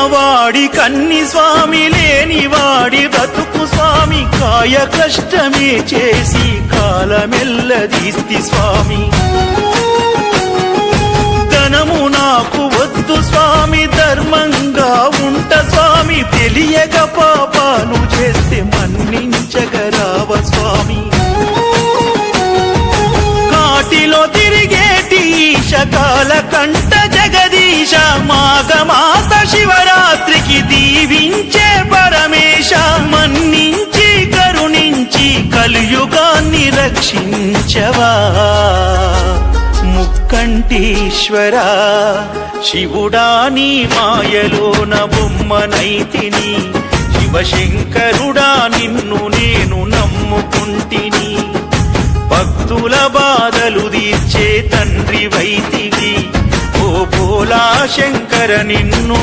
ఉన్నవాడి కన్ని స్వామి, లేని వాడి బ్రతుకు స్వామి, కాయ కష్టమే చేసి కాలమెల్లదీస్తి స్వామి. ధనము నాకు వద్దు స్వామి, ధర్మంగా ఉంట స్వామి, తెలియక పాపాలు చేస్తే మన్నించగరావ స్వామి. కాటిలో తిరిగేటి ఈశకాల కంట జగదీశ, మాఘమాస శివరాత్రికి దీవించే పరమేశ, మన్నించి కరుణించి కలియుగాన్ని రక్షించవా. ముక్కంటీశ్వరా శివుడా, నీ మాయలోన బొమ్మనైతిని, శివశంకరుడా నిన్ను నేను నమ్ముకుంటిని. భక్తుల బాధలు తీర్చే తండ్రి వైతివి, ఓ భోలా శంకర నిన్ను